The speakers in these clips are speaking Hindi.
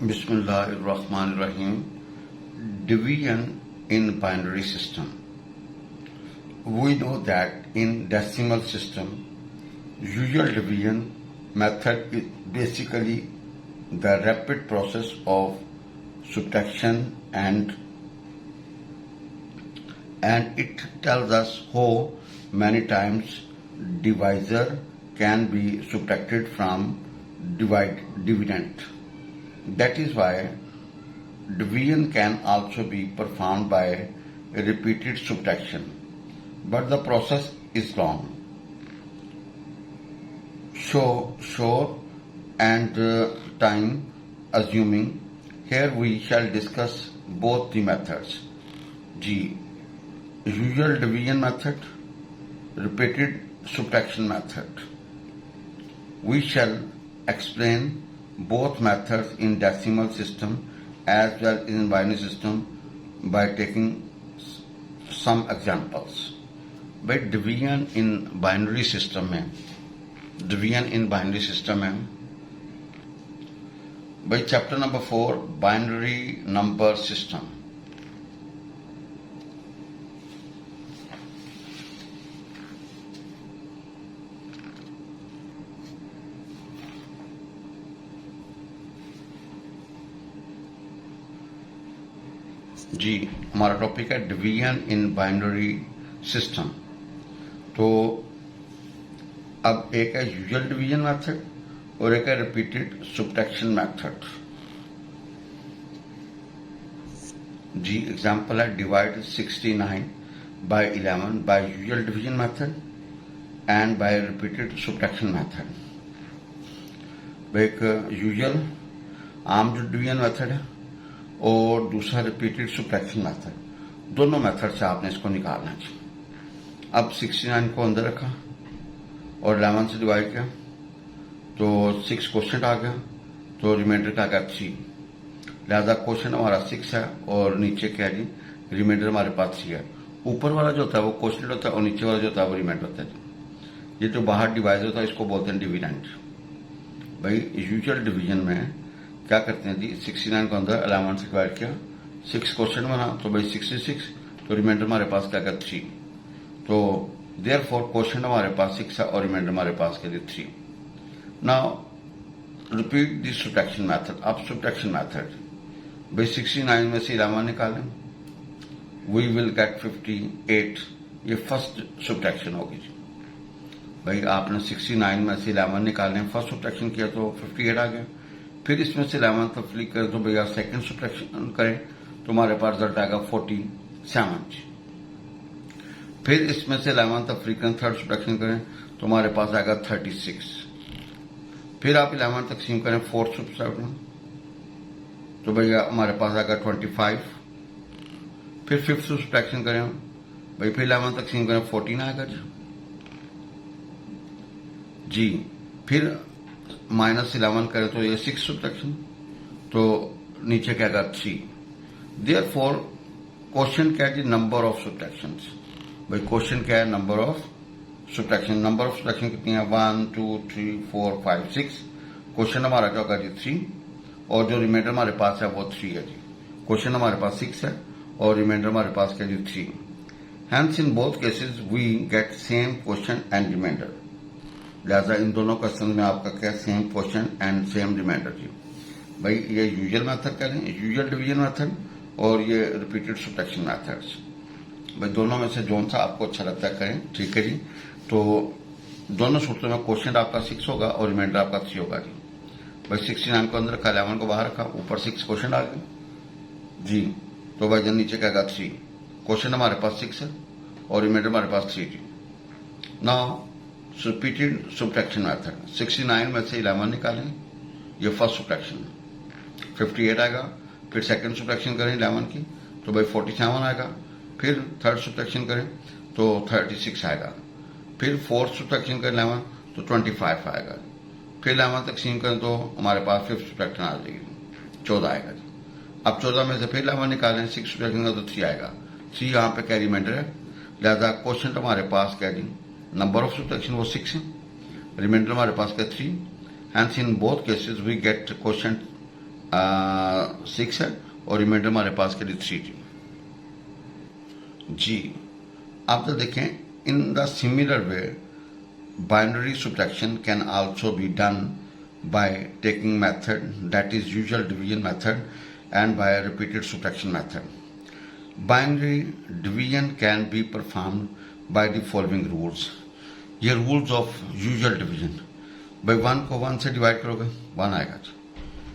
Bismillahirrahmanirrahim. Division in binary system. We know that in decimal system, usual division method is basically the rapid process of subtraction and it tells us how many times divisor can be subtracted from dividend. That is why division can also be performed by a repeated subtraction, but the process is long. Short and time assuming. Here we shall discuss both the methods. G. Usual division method, repeated subtraction method. We shall explain both methods in decimal system as well as in binary system by taking some examples. भाई डिवीजन इन बाइनरी सिस्टम में भाई chapter number 4 binary number system. जी हमारा टॉपिक है डिवीजन इन बाइनरी सिस्टम. तो अब एक है यूजुअल डिवीजन मेथड और एक है रिपीटेड सब्ट्रैक्शन मेथड. जी एग्जांपल है divide 69 by 11 by usual division method and by repeated subtraction method. एक यूजुअल आम जो डिवीजन मेथड है और दूसरा रिपीटेड सब्ट्रैक्शन मेथड. दोनों मेथड से आपने इसको निकालना चाहिए. अब 69 को अंदर रखा और 11 से डिवाइड किया तो 6 क्वेश्चन आ गया, तो रिमाइंडर का आ गया 3. लिहाजा क्वेश्चन हमारा 6 है और नीचे क्या है जी रिमाइंडर हमारे पास 3 है. ऊपर वाला जो होता है वो क्वेश्चन होता है और नीचे वाला जो होता है वो रिमाइंडर होता है. ये जो बाहर डिवाइड होता है इसको बोलते हैं डिविडेंड. भाई यूजुअल डिवीजन में क्या करते हैं जी 69 को अंदर 11 से डिवाइड किया, 6 क्वेश्चन बना तो भाई 66, तो रिमाइंडर हमारे पास क्या क्या 3. तो देयरफॉर क्वेश्चन हमारे पास 6 है और रिमाइंडर हमारे पास के लिए 3. Now repeat this subtraction method. अब सब्ट्रैक्शन मेथड भाई 69 में से 11 निकालें, वी विल गेट 58. ये फर्स्ट सब्ट्रैक्शन होगी जी. भाई आपने 69 में से 11 निकाले, फर्स्ट सब्ट्रैक्शन किया तो 58 आ गया. फिर इसमें से 11 तक फ्लिक करें तो भैया सेकंड सब्ट्रैक्शन करें तो हमारे पास रिजल्ट आएगा 47. फिर इसमें से 11 तक फ्लिक करें, थर्ड सब्ट्रैक्शन करें तो हमारे पास आएगा 36. फिर आप 11 तक सीम करें फोर्थ सब्ट्रैक्शन तो भैया हमारे पास आएगा 25. फिर फिफ्थ सब्ट्रैक्शन करें भाई, फिर 11 तक सीम करें 14 आएगा जी. फिर -11 करें तो ये 6 सब्ट्रैक्शन, तो नीचे क्या आएगा 3. देयरफॉर क्वेश्चन क्या है जी नंबर ऑफ सब्ट्रैक्शंस. भाई क्वेश्चन क्या है number of subtraction. Number of subtraction कितनी है 1 2 3 4 5 6. क्वेश्चन हमारा क्या होगा जी 3 और जो रिमाइंडर हमारे पास है वो 3 है जी. क्वेश्चन हमारे पास 6 है और रिमाइंडर हमारे पास क्या जी 3. Hence in both cases we get same question and reminder. लिहाजा इन दोनों क्वेश्चन में आपका क्या same question and same reminder जी. भाई ये यूजुअल मेथड कह लें, यूजुअल डिवीजन मेथड और ये रिपीटेड सब्ट्रैक्शन मेथड्स. भाई दोनों में से जोन सा आपको अच्छा लगता है करें, ठीक है जी. तो दोनों सूत्रों में क्वेश्चन आपका 6 होगा और रिमाइंडर आपका 3 होगा जी. भाई 69 को अंदर रखा, 11 को बाहर रखा, ऊपर 6 क्वेश्चन आ गए जी. तो भाई जन नीचे क्या आएगा 3. क्वेश्चन हमारे पास 6 है और रिमाइंडर हमारे पास 3 जी. Now repeated subtraction method. 69 में से 11 निकालें, ये फर्स्ट सब्ट्रैक्शन 58 आएगा. फिर सेकंड सब्ट्रैक्शन करें 11 की तो भाई 47 आएगा. फिर थर्ड सब्ट्रैक्शन करें तो 36 आएगा. फिर फोर्थ सब्ट्रैक्शन करें 11 तो 25 आएगा. फिर 11 तक सीम करें तो हमारे पास फिफ्थ सब्ट्रैक्शन आ जाएगी 14 आएगा. अब 14 में से फिर 11 निकालें, 6 सब्ट्रैक्शन का तो 3 आएगा. 3 यहाँ पे क्या रिमाइंडर है. लिहाजा क्वेश्चन हमारे पास क्या जी नंबर ऑफ सब्ट्रैक्शन वो 6 है, रिमाइंडर हमारे पास क्या 3. Hence in both cases we get question 6 है और रिमाइंडर हमारे पास के लिए 3 थी। जी आप तो देखें, in the similar way binary subtraction can also be done by taking method that is usual division method and by a repeated subtraction method. Binary division can be performed by the following rules. ये rules of usual division, भाई 1 को 1 से डिवाइड करोगे 1 आएगा,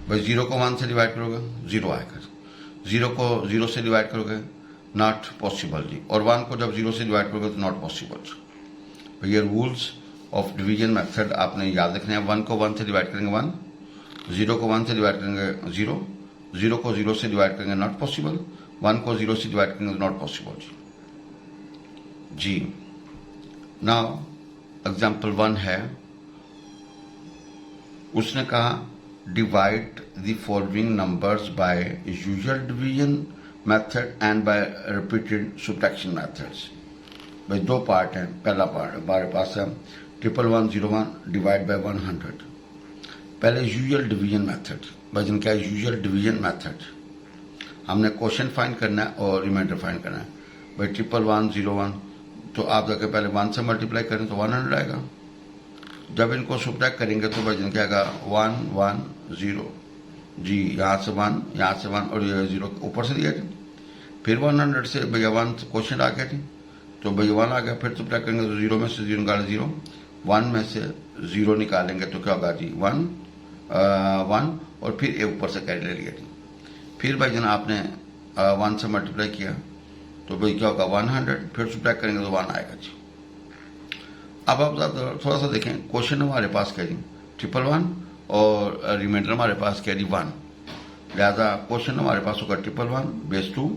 भाई 0 को 1 से डिवाइड करोगे 0 आएगा, 0 को 0 से डिवाइड करोगे नॉट पॉसिबल जी, और 1 को जब 0 से डिवाइड करोगे तो नॉट पॉसिबल जी। भाई ये रूल्स ऑफ डिवीजन मेथड आपने याद रखने हैं। 1 को 1 से डिवाइड करेंगे 1, 0 को 1 से डिवाइड करेंगे 0, 0 को 0 से डिवाइड करेंगे नॉट पॉसिबल, 1 को 0 से डिवाइड करेंगे नॉट पॉसिबल जी। नाउ एग्जाम्पल 1 है, उसने कहा divide the following numbers by usual division method and by repeated subtraction methods. भाई दो पार्ट हैं, पहला पार्ट हमारे पास है 1101 डिवाइड बाय 100। पहले यूजुअल डिवीजन मेथड, भाई जिनका यूजुअल डिवीजन मेथड हमने क्वेश्चन फाइंड करना है और रिमाइंडर फाइंड करना है। भाई 1101 तो आप जाके पहले 1 से मल्टीप्लाई करें तो 100 आएगा। जब इनको सब्ट्रैक्ट करेंगे तो भाई जिनका आएगा 110 जी, यहाँ से 1 यहाँ से 1 और ये 0 ऊपर से दिया थी। फिर 100 से भैया 1 क्वेश्चन आ गया थी तो भैया 1 आ गया, फिर सब्ट्रैक्ट करेंगे तो 0 में से 0 निकाले 0, 1 में से 0 निकालेंगे तो क्या होगा जी 1 और फिर ए ऊपर से कैरी ले लिया थी। फिर भाई जना आपने 1 से मल्टीप्लाई किया तो भाई क्या होगा 100, फिर सब्ट्रैक्ट करेंगे तो 1 आएगा जी। अब आप थोड़ा सा देखें, क्वेश्चन हमारे पास क्या जी 111 और रिमाइंडर हमारे पास क्या जी 1, लिहाजा क्वेश्चन हमारे पास होगा 111 बेस 2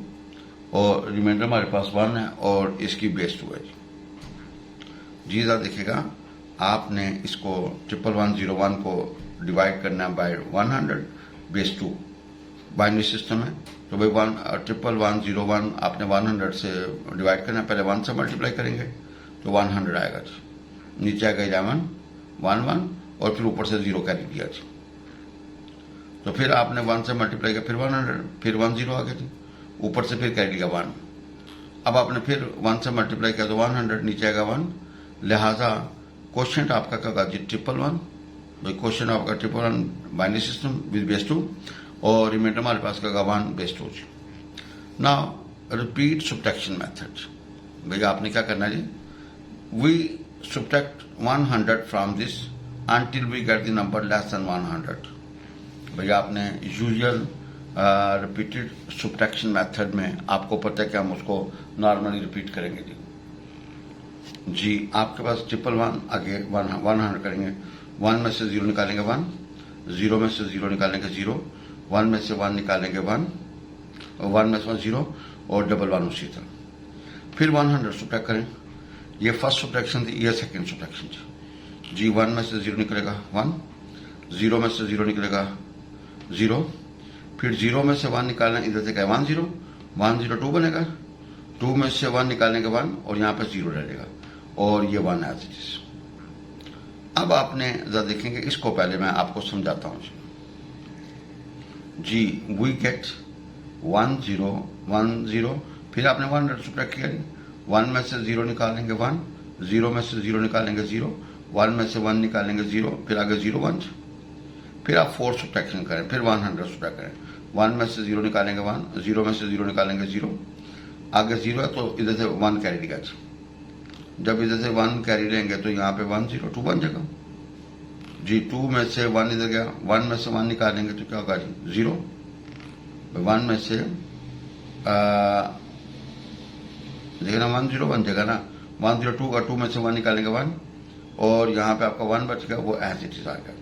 और रिमाइंडर हमारे पास 1 है और इसकी बेस 2 है जी। जरा देखिएगा, आपने इसको 1101 को डिवाइड करना है बाय 100 बेस 2, बाइनरी सिस्टम है तो भाई 1101 आपने 100 से डिवाइड करना है, पहले 1 से मल्टीप्लाई करेंगे तो 100 आएगा जी, नीचे आएगा 11 11 और फिर ऊपर से 0 कैरी दिया जी। तो फिर आपने 1 से मल्टीप्लाई किया फिर 100, फिर 10 आ गया जी, ऊपर से फिर कैरी लिया 1। अब आपने फिर 1 से मल्टीप्लाई किया तो 100, नीचे आएगा 1, लिहाजा क्वेश्चन आपका क्या होगा जी 111, भाई क्वेश्चन आपका 111 बाइनरी सिस्टम विद बेस 2 और रिमाइंडर हमारे पास क्या होगा 1 बेस 2 जी। नाउ रिपीट सब्ट्रैक्शन मेथड, भैया आपने क्या करना है जी, we subtract 100 from this until we get the number less than 100। भैया आपने यूजुअल रिपीटेड सब्ट्रैक्शन मेथड में आपको पता है कि हम उसको नॉर्मली रिपीट करेंगे जी। आपके पास 111 आगे 100 करेंगे, 1 में से 0 निकालेंगे 1, 0 में से 0 निकालेंगे 0, 1 में से 1 निकालेंगे 1, 1 में से 0 और डबल 1 उसी तरह। फिर 100 सब्ट्रैक्ट करें, ये फर्स्ट सब्ट्रैक्शन थी, ये सेकेंड सब्ट्रैक्शन थी जी। 1 में से 0 निकलेगा 1, 0 में से 0 निकलेगा 0, फिर 0 में से 1 निकालना, इधर से क्या 10 102 बनेगा, 2 में से 1 निकालेंगे 1 और यहाँ पे 0 रहेगा और ये 1 एज इट इज। अब आपने जरा देखेंगे, इसको पहले मैं आपको समझाता हूँ जी। वी गेट 1010, फिर आपने 100 सब्ट्रैक्ट किया, 1 में से 0 निकालेंगे 1, 0 में से 0 निकालेंगे 0, 1 में से 1 निकालेंगे 0, फिर आगे 0 1, फिर आप 4 सब्ट्रैक्शन करें, फिर 100 सब्ट्रैक्ट करें, 1 में से 0 निकालेंगे 1, 0 में से 0 निकालेंगे 0, आगे 0 है तो इधर से 1 कैरी लिया जी। जब इधर से 1 कैरी लेंगे तो यहाँ पे 102 बन जाएगा जी। 2 में से 1 इधर गया, 1 में से 1 निकालेंगे तो क्या होगा जी 0, 1 में से देखिए ना 10 बन जाएगा ना, 102 का 2 में से 1 निकालेंगे 1 और यहाँ पे आपका 1 बच गया, वो एज इट इज आ गया।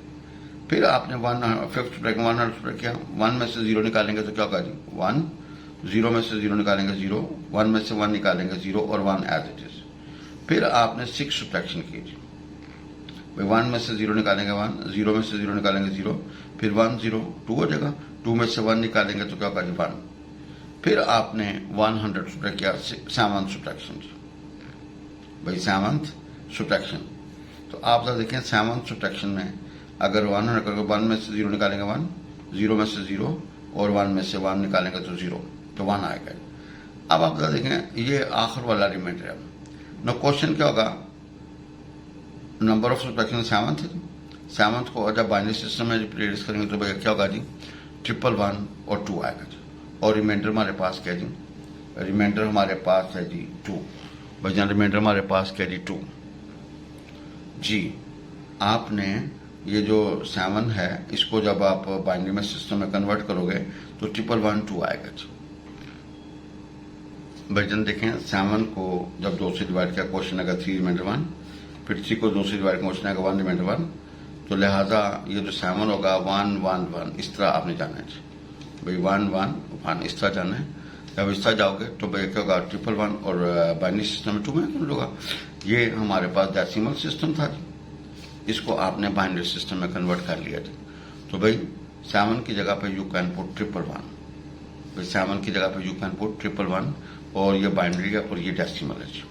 फिर आपने 100 सब्ट्रैक्ट किया, 1 में से 0 निकालेंगे तो क्या होगा जी 1, 0 में से 0 निकालेंगे 0, 1 में से 1 निकालेंगे 0 और 1 एज इट इज। फिर आपने 6 सब्ट्रैक्शन की जी, भाई 1 में से 0 निकालेंगे 1, 0 में से 0 निकालेंगे 0, फिर 102 हो जाएगा, 2 में से 1 निकालेंगे तो क्या होगा जी 1। फिर आपने 100 सब्ट्रैक्ट किया, 7 सब्ट्रैक्शन जी, भाई 7 सब्ट्रैक्शन। तो आप जरा देखें 7 सब्ट्रैक्शन में अगर 100 करोगे, 1 में से 0 निकालेंगे 1, 0 में से 0 और 1 में से 1 निकालेंगे तो 0, तो 1 आएगा। अब आप देखें ये आखिर वाला रिमाइंडर है। ना क्वेश्चन क्या होगा, नंबर ऑफ सब्ट्रैक्शन 7 है। 7 को जब बाइनरी सिस्टम में रिप्लेस करेंगे तो भैया क्या होगा जी, 111 और 2 आएगा जी। और रिमाइंडर हमारे पास क्या जी, रिमाइंडर हमारे पास है जी 2। भैया रिमाइंडर हमारे पास क्या जी 2 जी। आपने ये जो 7 है इसको जब आप बाइनरी में सिस्टम में कन्वर्ट करोगे तो 111 आएगा जी। भजन देखें 7 को जब 2 से डिवाइड किया क्वेश्चन आएगा 3 रिमाइंडर 1, फिर 3 को 2 से डिवाइड क्वेश्चन आएगा 1 रिमाइंडर 1। तो लिहाजा ये जो 7 होगा 1 1 1 इस तरह आपने जाना है भाई, 1 1 1 इस तरह जाना है। जब इस तरह जाओगे तो भाई क्या होगा 111 और बाइनरी सिस्टम में 2 में कन्वर्ट होगा। ये हमारे पास डेसिमल सिस्टम था जी, इसको आपने बाइनरी सिस्टम में कन्वर्ट कर लिया जी। तो भाई 7 की जगह पे यू कैन पुट 111, भाई 7 की जगह पे यू कैन पुट 111 और ये बाइनरी है और ये डेसिमल है जी।